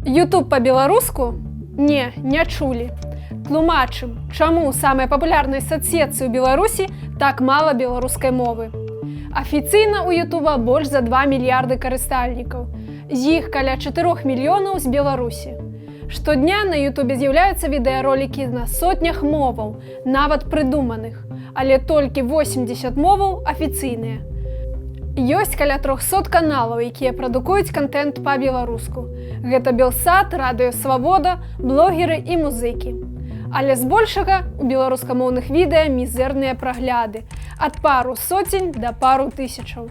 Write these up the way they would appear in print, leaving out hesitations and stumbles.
YouTube па-беларуску? Не чулі. Тлумачым, чаму самай папулярнай соцсетцы ў Беларусі так мала беларускай мовы. Афіцыйна ў YouTube больш за 2 мільярды карыстальнікаў. З іх каля 4 мільёнаў з Беларусі. Штодня на YouTube з'яўляюцца відэаролікі на сотнях моваў, нават прыдуманых, але толькі 80 моваў афіцыйныя. Ёсць каля 300 каналаў, якія прадукуюць кантэнт па-беларуску. Гэта Белсат, Радыё Свабода, блогеры і музыкі. Але збольшага у беларускамоўных відэа мізэрныя прагляды, ад пару соцень да пару тысячаў.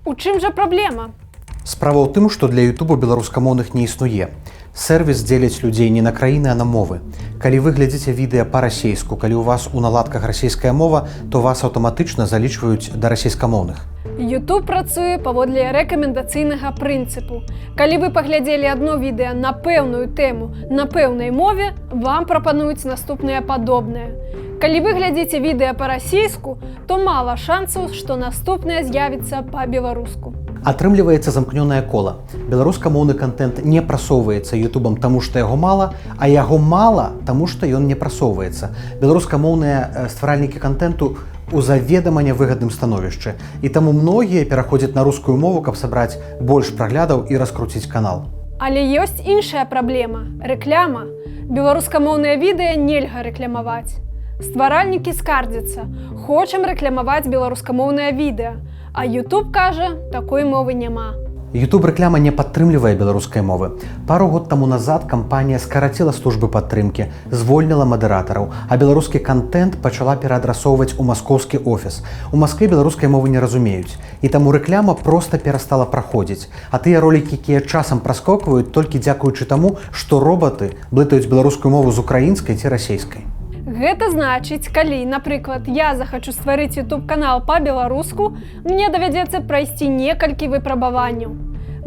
У чым жа праблема? Справа ў тым, што для YouTube беларускамоўных не існуе. Сервіс дзеліць людзей не на краіны, а на мовы. Калі вы глядзіце відэа па-расейску, калі ў вас у наладках расійская мова, то вас аўтаматычна залічваюць да расейскамоўных. YouTube працуе паводле рэкамендацыйнага прынцыпу. Калі вы паглядзелі адно відэа на пэўную тэму на пэўнай мове, вам прапануюць наступнае падобнае. Калі вы глядзіце відэа па-расейску, то мала шансаў, што наступнае з'явіцца па-беларуску. Атрымліваецца замкнёнае кола. Беларускамоўны кантэнт не прасоўваецца Ютубам, таму што яго мала, а яго мала, таму што ён не прасоўваецца. Беларускамоўныя стваральнікі кантэнту у заведама нявыгадным становішчы, і таму многія пераходзяць на рускую мову, каб сабраць больш праглядаў і раскруціць канал. Але ёсць іншая праблема – рэкляма. Беларускамоўныя відэа нельга рэклямаваць. Стваральнікі скардзяцца, хочам рэклямаваць беларускамоўнае відэа, а YouTube кажа, такой мовы няма. YouTube рэкляма не падтрымлівае беларускай мовы. Пару год таму назад кампанія скараціла службы падтрымкі, звольніла мадэратараў, а беларускі кантэнт пачала пераадрасоўваць у маскоўскі офіс. У Маскве беларускай мовы не разумеюць, і таму рэкляма проста перастала праходзіць. А тыя ролікі, якія часам праскокваюць, толькі дзякуючы таму, што робаты блытаюць беларускую мову з украінскай ці расейскай. Гэта значыць, калі, напрыклад, я захачу стварыць YouTube-канал па-беларуску, мне давядзецца прайсці некалькі выпрабаванняў.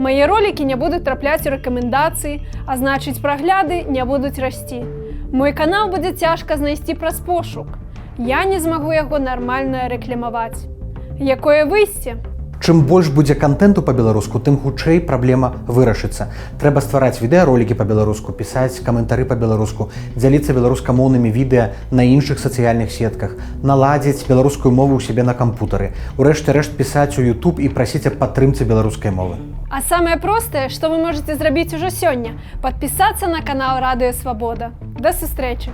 Мае ролікі не будуць трапляць у рэкамендацыі, а значыць, прагляды не будуць расці. Мой канал будзе цяжка знайсці праз пошук. Я не змагу яго нармальна рэкламаваць. Якое выйсце? Чым больш будзе кантэнту па-беларуску, тым хутчэй праблема вырашыцца. Трэба ствараць відэаролікі па-беларуску, пісаць каментары па-беларуску, дзяліцца беларускамоўнымі відэа на іншых сацыяльных сетках, наладзіць беларускую мову ў сябе на кампутары, урэшце рэшт пісаць у YouTube і прасіць аб падтрымцы беларускай мовы. А самае простае, што вы можаце зрабіць ужо сёння – падпісацца на канал Радыё Свабода. Да сустрэчы!